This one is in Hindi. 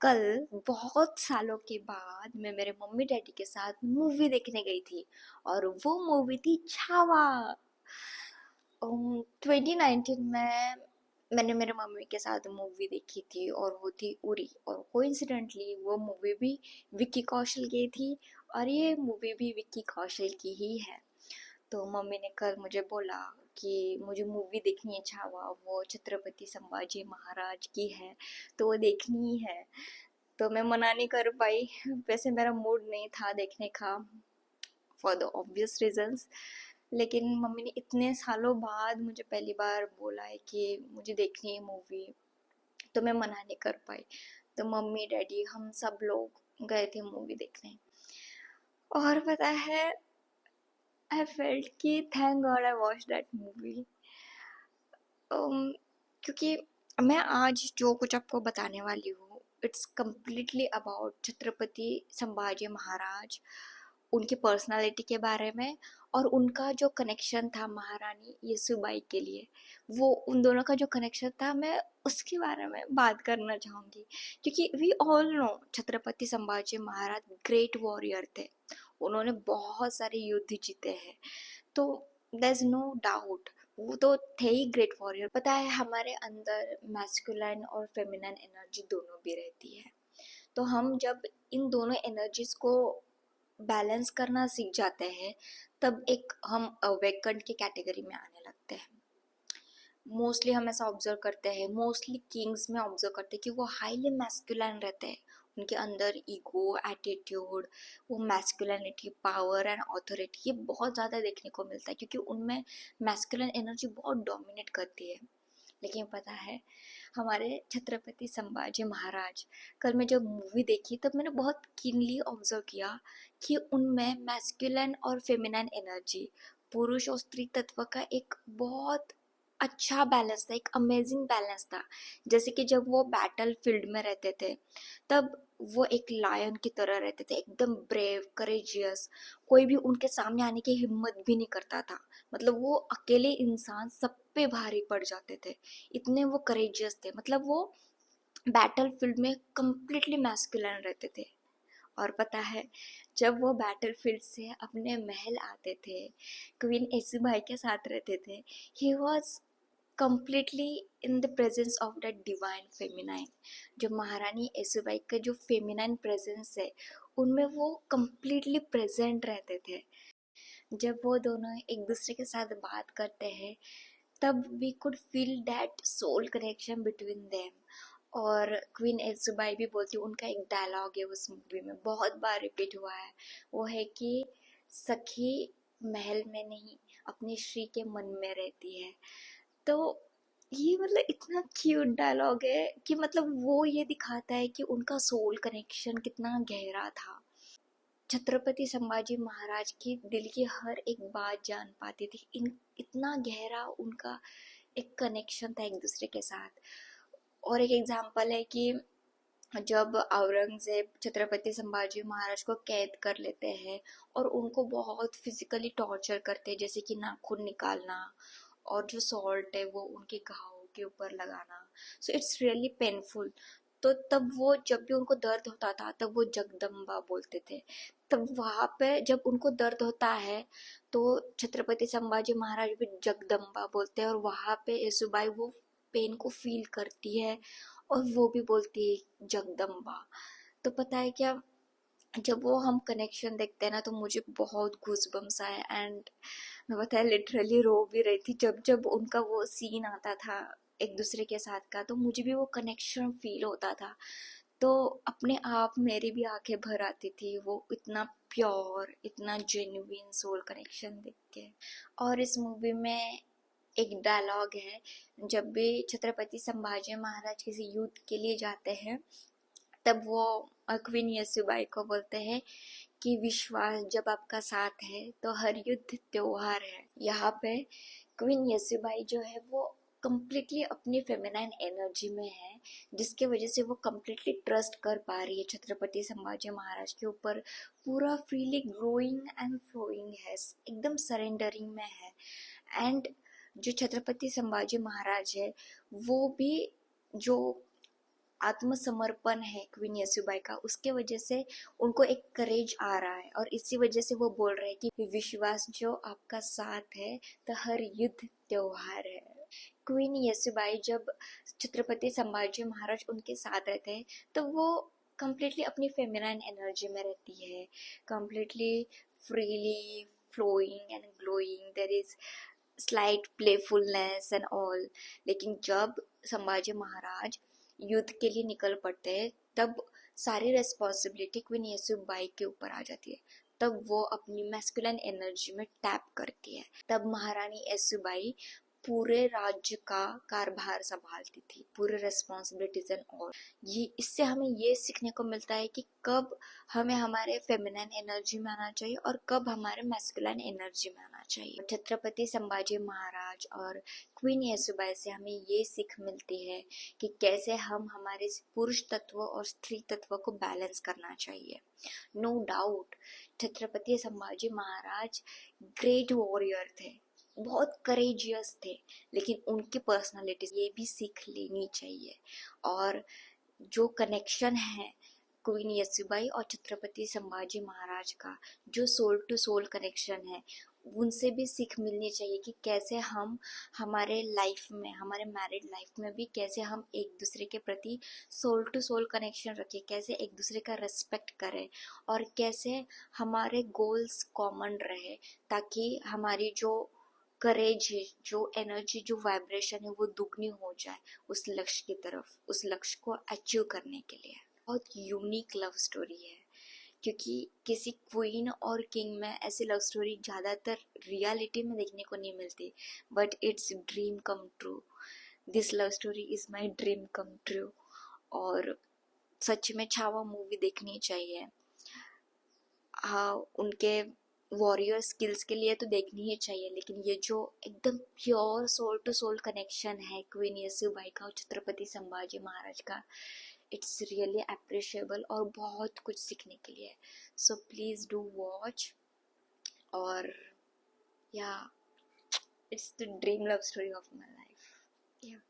कल बहुत सालों के बाद मैं मेरे मम्मी डैडी के साथ मूवी देखने गई थी और वो मूवी थी छावा। 2019 में मैंने मेरे मम्मी के साथ मूवी देखी थी और वो थी उरी, और कोइंसिडेंटली वो मूवी भी विक्की कौशल की थी और ये मूवी भी विक्की कौशल की ही है। तो मम्मी ने कल मुझे बोला कि मुझे मूवी देखनी है छावा, वो छत्रपति संभाजी महाराज की है तो वो देखनी ही है। तो मैं मना नहीं कर पाई। वैसे मेरा मूड नहीं था देखने का फॉर द ऑब्वियस रीजंस, लेकिन मम्मी ने इतने सालों बाद मुझे पहली बार बोला है कि मुझे देखनी है मूवी, तो मैं मना नहीं कर पाई। तो मम्मी डैडी हम सब लोग गए थे मूवी देखने। और पता है, आई फेल्ट कि thank God I watch that movie. क्योंकि मैं आज जो कुछ आपको बताने वाली हूँ it's completely about Chhatrapati Sambhaji Maharaj, उनकी पर्सनालिटी के बारे में और उनका जो कनेक्शन था महारानी येसुबाई के लिए, वो उन दोनों का जो कनेक्शन था मैं उसके बारे में बात करना चाहूँगी। क्योंकि we all know Chhatrapati Sambhaji Maharaj great warrior थे, उन्होंने बहुत सारे युद्ध जीते हैं, तो देयर इज नो डाउट वो तो थे ही ग्रेट वॉरियर। पता है हमारे अंदर मैस्कुलाइन और फेमिनाइन एनर्जी दोनों भी रहती है, तो हम जब इन दोनों एनर्जीज को बैलेंस करना सीख जाते हैं तब एक हम अवेकन की कैटेगरी में आने लगते हैं। मोस्टली हम ऐसा ऑब्जर्व करते हैं, मोस्टली किंग्स में ऑब्जर्व करते हैं कि वो हाईली मैस्कुलाइन रहते हैं, उनके अंदर ईगो, एटीट्यूड, वो मैस्कुलिनिटी, पावर एंड ऑथोरिटी ये बहुत ज़्यादा देखने को मिलता है क्योंकि उनमें मैस्कुलिन एनर्जी बहुत डोमिनेट करती है। लेकिन पता है हमारे छत्रपति संभाजी महाराज, कल मैं जब मूवी देखी तब मैंने बहुत कीनली ऑब्जर्व किया कि उनमें मैस्कुलिन और फेमिनाइन एनर्जी, पुरुष और स्त्री तत्व का एक बहुत अच्छा बैलेंस था, एक अमेजिंग बैलेंस था। जैसे कि जब वो बैटल फील्ड में रहते थे तब वो एक लायन की तरह रहते थे, एकदम ब्रेव, करेजियस, कोई भी उनके सामने आने की हिम्मत भी नहीं करता था। मतलब वो अकेले इंसान सब पे भारी पड़ जाते थे, इतने वो करेजियस थे। मतलब वो बैटल फील्ड में कंप्लीटली मैस्कुलिन रहते थे। और पता है जब वो बैटल फील्ड से अपने महल आते थे, क्वीन येसुबाई के साथ रहते थे, he was completely in the presence of that divine feminine। जो महारानी येसुबाई का जो फेमिनाइन प्रेजेंस है उनमें वो completely प्रेजेंट रहते थे। जब वो दोनों एक दूसरे के साथ बात करते हैं तब we could feel that soul connection between them. और क्वीन येसुबाई भी बोलती है, उनका एक डायलॉग है उस मूवी में बहुत बार रिपीट हुआ है, वो है कि सखी महल में नहीं अपनी श्री के मन में रहती है। तो ये मतलब इतना क्यूट डायलॉग है कि मतलब वो ये दिखाता है कि उनका सोल कनेक्शन कितना गहरा था। छत्रपति संभाजी महाराज की दिल की हर एक बात जान पाती थी, इतना गहरा उनका एक कनेक्शन था एक दूसरे के साथ। और एक एग्जाम्पल है कि जब औरंगजेब छत्रपति संभाजी महाराज को कैद कर लेते हैं और उनको बहुत फिजिकली टॉर्चर करते हैं, जैसे कि नाखून निकालना और जो सॉल्ट है वो उनके घाव के ऊपर लगाना, सो इट्स रियली पेनफुल। तो तब वो जब भी उनको दर्द होता था तब वो जगदम्बा बोलते थे। तब वहाँ पे जब उनको दर्द होता है तो छत्रपति संभाजी महाराज भी जगदम्बा बोलते हैं और वहाँ पे येसुबाई वो पेन को फील करती है और वो भी बोलती है जगदम्बा। तो पता है क्या, जब वो हम कनेक्शन देखते हैं ना तो मुझे बहुत गूज़बम्स आए एंड मैं पता है लिटरली रो भी रही थी जब जब उनका वो सीन आता था एक दूसरे के साथ का, तो मुझे भी वो कनेक्शन फील होता था। तो अपने आप मेरी भी आंखें भर आती थी वो इतना प्योर, इतना जेन्युइन सोल कनेक्शन देख के। और इस मूवी में एक डायलॉग है, जब भी छत्रपति संभाजी महाराज किसी युद्ध के लिए जाते हैं तब वो क्वीन येसुबाई को बोलते हैं कि विश्वास जब आपका साथ है तो हर युद्ध त्योहार है। यहाँ पे क्वीन येसुबाई जो है वो कम्प्लीटली अपनी फेमिनाइन एनर्जी में है, जिसके वजह से वो कम्प्लीटली ट्रस्ट कर पा रही है छत्रपति संभाजी महाराज के ऊपर, पूरा फ्रीली ग्रोइंग एंड फ्लोइंग है, एकदम सरेंडरिंग में है। एंड जो छत्रपति संभाजी महाराज है वो भी जो आत्मसमर्पण है क्वीन येसुबाई का, उसके वजह से उनको एक करेज आ रहा है और इसी वजह से वो बोल रहे हैं कि विश्वास जो आपका साथ है तो हर युद्ध त्योहार है। क्वीन येसुबाई जब छत्रपति संभाजी महाराज उनके साथ रहते हैं तो वो completely अपनी फेमिनाइन एनर्जी में रहती है, completely freely flowing and glowing, there is slight playfulness and all। लेकिन जब संभाजी महाराज युद्ध के लिए निकल पड़ते हैं तब सारी रिस्पॉन्सिबिलिटी क्वीन येसुबाई के ऊपर आ जाती है। तब वो अपनी मैस्कुलिन एनर्जी में टैप करती है। तब महारानी येसुबाई पूरे राज्य का कारभार संभालती थी, पूरे रिस्पॉन्सिबिलिटीज एंड ऑल। ये इससे हमें ये सीखने को मिलता है कि कब हमें हमारे फेमिनिन एनर्जी में आना चाहिए और कब हमारे मैस्कुलिन एनर्जी में आना चाहिए। छत्रपति संभाजी महाराज और क्वीन येसुबाई से हमें ये सीख मिलती है कि कैसे हम हमारे पुरुष तत्व और स्त्री तत्व को बैलेंस करना चाहिए। No doubt Chhatrapati Sambhaji Maharaj great warrior थे, बहुत करेजियस थे, लेकिन उनकी पर्सनालिटी ये भी सीख लेनी चाहिए। और जो कनेक्शन है क्वीन येसुबाई और छत्रपति संभाजी महाराज का, जो सोल टू सोल कनेक्शन है, उनसे भी सीख मिलनी चाहिए कि कैसे हम हमारे लाइफ में, हमारे मैरिड लाइफ में भी कैसे हम एक दूसरे के प्रति सोल टू सोल कनेक्शन रखें, कैसे एक दूसरे का रेस्पेक्ट करें और कैसे हमारे गोल्स कॉमन रहे, ताकि हमारी जो करेज है, जो एनर्जी, जो वाइब्रेशन है वो दुगनी हो जाए उस लक्ष्य की तरफ, उस लक्ष्य को अचीव करने के लिए। बहुत यूनिक लव स्टोरी है, क्योंकि किसी क्वीन और किंग में ऐसी लव स्टोरी ज़्यादातर रियलिटी में देखने को नहीं मिलती, but it's dream come true. This love story is my dream come true. और सच में छावा मूवी देखनी चाहिए। हाँ, उनके वॉरियर स्किल्स के लिए तो देखनी ही चाहिए, लेकिन ये जो एकदम pure soul to soul connection है क्वीन येसुबाई का और छत्रपति संभाजी महाराज का, इट्स रियली अप्रिशिएबल और बहुत कुछ सीखने के लिए। So please do watch. और या it's the dream love story of my life. या